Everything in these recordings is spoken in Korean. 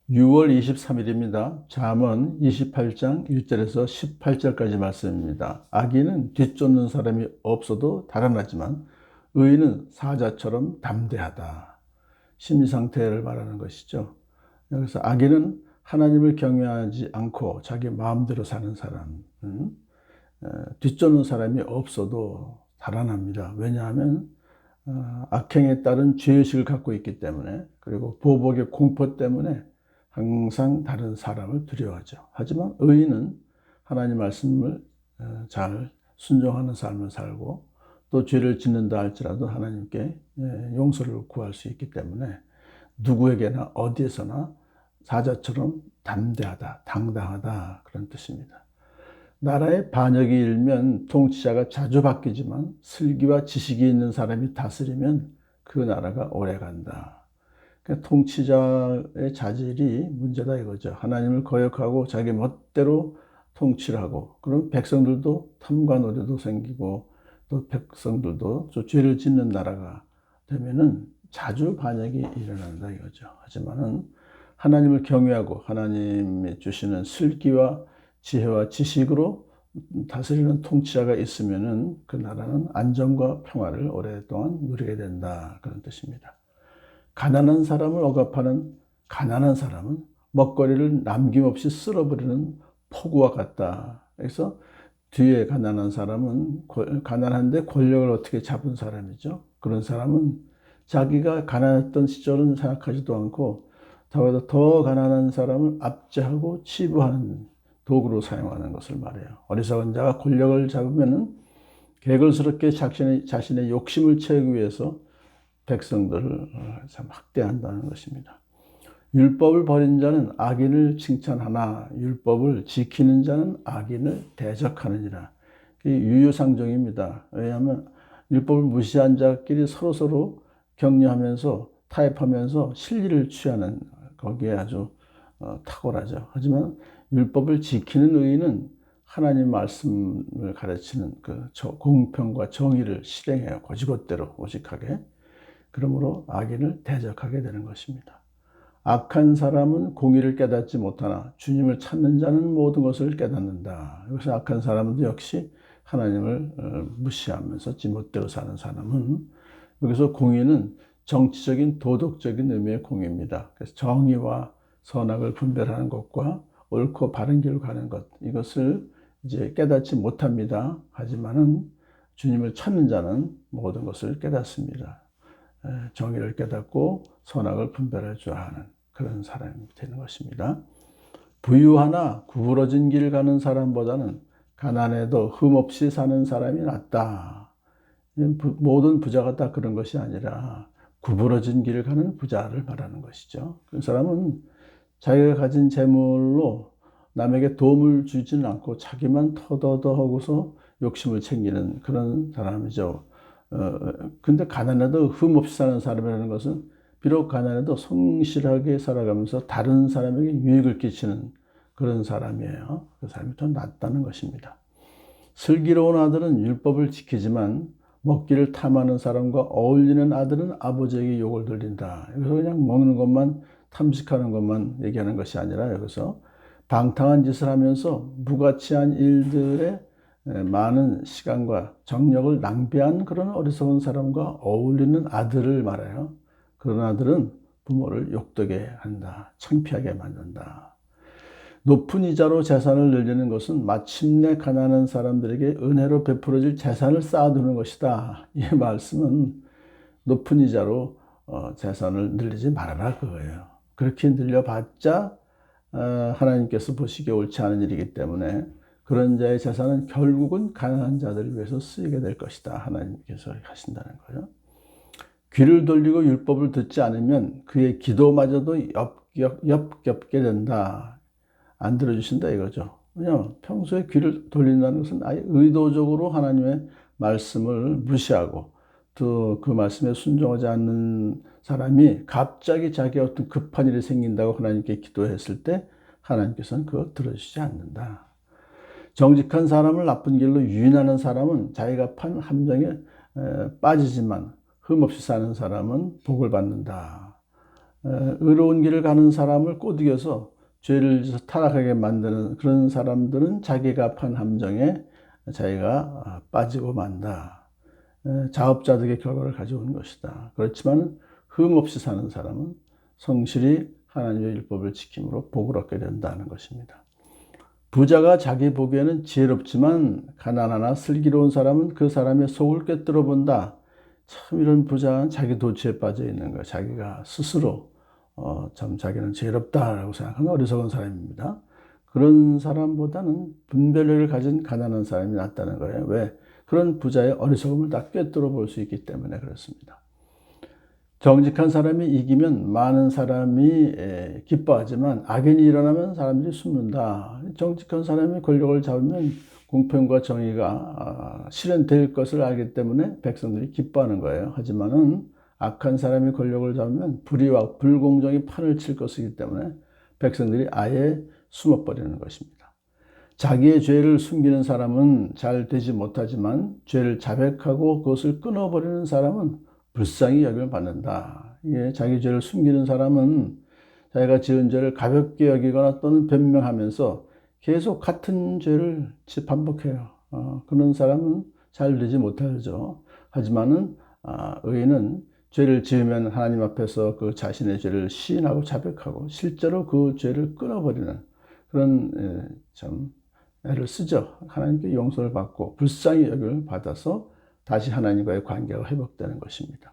6월 23일입니다. 잠언 28장 1절에서 18절까지 말씀입니다. 악인은 뒤쫓는 사람이 없어도 달아나지만 의인은 사자처럼 담대하다. 심리 상태를 말하는 것이죠. 여기서 악인은 하나님을 경외하지 않고 자기 마음대로 사는 사람, 뒤쫓는 사람이 없어도 달아납니다. 왜냐하면 악행에 따른 죄의식을 갖고 있기 때문에, 그리고 보복의 공포 때문에 항상 다른 사람을 두려워하죠. 하지만 의인은 하나님 말씀을 잘 순종하는 삶을 살고, 또 죄를 짓는다 할지라도 하나님께 용서를 구할 수 있기 때문에 누구에게나 어디에서나 사자처럼 담대하다, 당당하다, 그런 뜻입니다. 나라의 반역이 일면 통치자가 자주 바뀌지만 슬기와 지식이 있는 사람이 다스리면 그 나라가 오래간다. 그러니까 통치자의 자질이 문제다 이거죠. 하나님을 거역하고 자기 멋대로 통치를 하고, 그럼 백성들도 탐과 노래도 생기고, 또 백성들도 또 죄를 짓는 나라가 되면은 자주 반역이 일어난다 이거죠. 하지만은 하나님을 경외하고 하나님이 주시는 슬기와 지혜와 지식으로 다스리는 통치자가 있으면은 그 나라는 안정과 평화를 오랫동안 누리게 된다, 그런 뜻입니다. 가난한 사람을 억압하는 가난한 사람은 먹거리를 남김없이 쓸어버리는 폭우와 같다. 그래서 뒤에 가난한 사람은 가난한데 권력을 어떻게 잡은 사람이죠. 그런 사람은 자기가 가난했던 시절은 생각하지도 않고 더 가난한 사람을 압제하고 치부하는 도구로 사용하는 것을 말해요. 어리석은 자가 권력을 잡으면은 개걸스럽게 자신의 욕심을 채우기 위해서 백성들을 참 학대한다는 것입니다. 율법을 버린 자는 악인을 칭찬하나 율법을 지키는 자는 악인을 대적하느니라. 유유상종입니다. 왜냐하면 율법을 무시한 자끼리 서로서로 격려하면서 타협하면서 실리를 취하는, 거기에 아주 탁월하죠. 하지만 율법을 지키는 의인은 하나님 말씀을 가르치는 그 공평과 정의를 실행해요. 거지것대로 오직하게. 그러므로 악인을 대적하게 되는 것입니다. 악한 사람은 공의를 깨닫지 못하나 주님을 찾는 자는 모든 것을 깨닫는다. 여기서 악한 사람도 역시 하나님을 무시하면서 지멋대로 사는 사람은, 여기서 공의는 정치적인 도덕적인 의미의 공의입니다. 그래서 정의와 선악을 분별하는 것과 옳고 바른 길을 가는 것, 이것을 이제 깨닫지 못합니다. 하지만은 주님을 찾는 자는 모든 것을 깨닫습니다. 정의를 깨닫고 선악을 분별할 줄 아는 그런 사람이 되는 것입니다. 부유하나 구부러진 길 가는 사람보다는 가난해도 흠없이 사는 사람이 낫다. 모든 부자가 다 그런 것이 아니라 구부러진 길을 가는 부자를 말하는 것이죠. 그 사람은 자기가 가진 재물로 남에게 도움을 주지는 않고 자기만 터더더 하고서 욕심을 챙기는 그런 사람이죠. 근데 가난해도 흠없이 사는 사람이라는 것은 비록 가난해도 성실하게 살아가면서 다른 사람에게 유익을 끼치는 그런 사람이에요. 그 사람이 더 낫다는 것입니다. 슬기로운 아들은 율법을 지키지만 먹기를 탐하는 사람과 어울리는 아들은 아버지에게 욕을 들린다. 여기서 그냥 먹는 것만, 탐식하는 것만 얘기하는 것이 아니라 여기서 방탕한 짓을 하면서 무가치한 일들에 많은 시간과 정력을 낭비한 그런 어리석은 사람과 어울리는 아들을 말해요. 그런 아들은 부모를 욕되게 한다. 창피하게 만든다. 높은 이자로 재산을 늘리는 것은 마침내 가난한 사람들에게 은혜로 베풀어질 재산을 쌓아두는 것이다. 이 말씀은 높은 이자로 재산을 늘리지 말아라 그거예요. 그렇게 늘려봤자 하나님께서 보시기에 옳지 않은 일이기 때문에 그런 자의 재산은 결국은 가난한 자들을 위해서 쓰이게 될 것이다. 하나님께서 하신다는 거예요. 귀를 돌리고 율법을 듣지 않으면 그의 기도마저도 역겹게 된다. 안 들어주신다 이거죠. 왜냐하면 평소에 귀를 돌린다는 것은 아예 의도적으로 하나님의 말씀을 무시하고 또 그 말씀에 순종하지 않는 사람이 갑자기 자기 어떤 급한 일이 생긴다고 하나님께 기도했을 때 하나님께서는 그걸 들어주시지 않는다. 정직한 사람을 나쁜 길로 유인하는 사람은 자기가 판 함정에 빠지지만 흠없이 사는 사람은 복을 받는다. 의로운 길을 가는 사람을 꼬드겨서 죄를 지어서 타락하게 만드는 그런 사람들은 자기가 판 함정에 자기가 빠지고 만다. 자업자득의 결과를 가져오는 것이다. 그렇지만 흠없이 사는 사람은 성실히 하나님의 율법을 지킴으로 복을 얻게 된다는 것입니다. 부자가 자기 보기에는 지혜롭지만 가난하나 슬기로운 사람은 그 사람의 속을 꿰뚫어 본다. 참 이런 부자는 자기 도취에 빠져 있는 거예요. 자기가 스스로 참 자기는 지혜롭다라고 생각하는 어리석은 사람입니다. 그런 사람보다는 분별력을 가진 가난한 사람이 낫다는 거예요. 왜? 그런 부자의 어리석음을 다 꿰뚫어 볼 수 있기 때문에 그렇습니다. 정직한 사람이 이기면 많은 사람이 기뻐하지만 악인이 일어나면 사람들이 숨는다. 정직한 사람이 권력을 잡으면 공평과 정의가 실현될 것을 알기 때문에 백성들이 기뻐하는 거예요. 하지만은 악한 사람이 권력을 잡으면 불의와 불공정이 판을 칠 것이기 때문에 백성들이 아예 숨어버리는 것입니다. 자기의 죄를 숨기는 사람은 잘 되지 못하지만 죄를 자백하고 그것을 끊어버리는 사람은 불쌍히 여김을 받는다. 이게 자기 죄를 숨기는 사람은 자기가 지은 죄를 가볍게 여기거나 또는 변명하면서 계속 같은 죄를 반복해요. 그런 사람은 잘 되지 못하죠. 하지만은 의인은 죄를 지으면 하나님 앞에서 그 자신의 죄를 시인하고 자백하고 실제로 그 죄를 끊어버리는 그런 참 애를 쓰죠. 하나님께 용서를 받고 불쌍히 여김을 받아서 다시 하나님과의 관계가 회복되는 것입니다.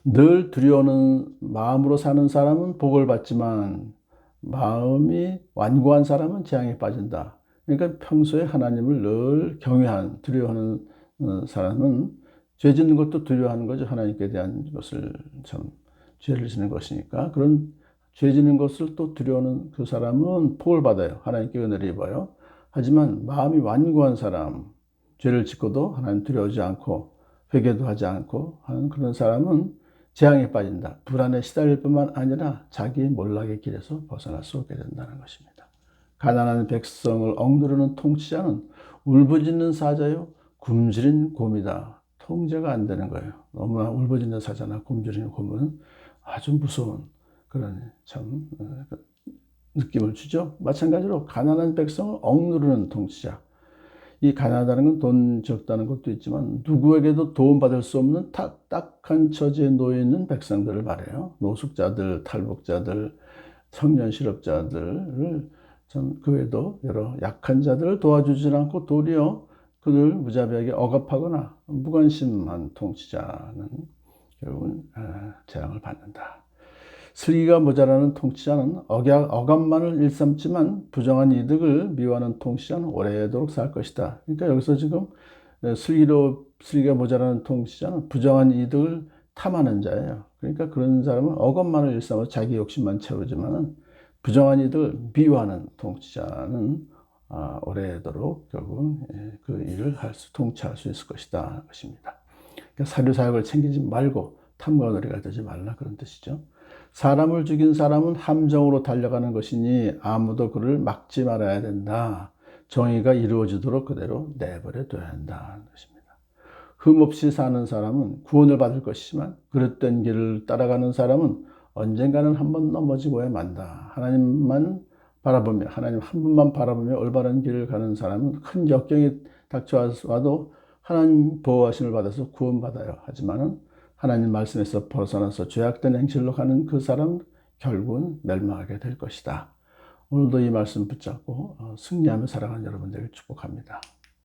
늘 두려워하는 마음으로 사는 사람은 복을 받지만 마음이 완고한 사람은 재앙에 빠진다. 그러니까 평소에 하나님을 늘 경외한, 두려워하는 사람은 죄 짓는 것도 두려워하는 거죠. 하나님께 대한 것을 참 죄를 짓는 것이니까. 그런 죄 짓는 것을 또 두려워하는 그 사람은 복을 받아요. 하나님께 은혜를 입어요. 하지만 마음이 완고한 사람, 죄를 짓고도 하나님 두려워하지 않고 회개도 하지 않고 하는 그런 사람은 재앙에 빠진다. 불안에 시달릴 뿐만 아니라 자기 몰락의 길에서 벗어날 수 없게 된다는 것입니다. 가난한 백성을 억누르는 통치자는 울부짖는 사자요 굶주린 곰이다. 통제가 안 되는 거예요. 너무나 울부짖는 사자나 굶주린 곰은 아주 무서운 그런 참 느낌을 주죠. 마찬가지로 가난한 백성을 억누르는 통치자. 이 가난하다는 건 돈 적다는 것도 있지만 누구에게도 도움받을 수 없는 딱딱한 처지에 놓여 있는 백성들을 말해요. 노숙자들, 탈북자들, 청년 실업자들을 그 외에도 여러 약한 자들을 도와주지 않고 도리어 그들 무자비하게 억압하거나 무관심한 통치자는 결국은 재앙을 받는다. 슬기가 모자라는 통치자는 억압만을 일삼지만 부정한 이득을 미워하는 통치자는 오래도록 살 것이다. 그러니까 여기서 지금 슬기가 모자라는 통치자는 부정한 이득을 탐하는 자예요. 그러니까 그런 사람은 억압만을 일삼아 자기 욕심만 채우지만 부정한 이득을 미워하는 통치자는 오래도록 결국은 그 일을 통치할 수 있을 것이다. 것입니다. 그러니까 사료사역을 챙기지 말고 탐과 노래가 되지 말라 그런 뜻이죠. 사람을 죽인 사람은 함정으로 달려가는 것이니 아무도 그를 막지 말아야 된다. 정의가 이루어지도록 그대로 내버려 둬야 한다는 것입니다. 흠없이 사는 사람은 구원을 받을 것이지만 그릇된 길을 따라가는 사람은 언젠가는 한번 넘어지고야 만다. 하나님만 바라보며 하나님 한 분만 바라보며 올바른 길을 가는 사람은 큰 역경이 닥쳐와도 하나님 보호하심을 받아서 구원받아요. 하지만은 하나님 말씀에서 벗어나서 죄악된 행실로 가는 그 사람 결국은 멸망하게 될 것이다. 오늘도 이 말씀 붙잡고 승리하며 살아가는 여러분들에게 축복합니다.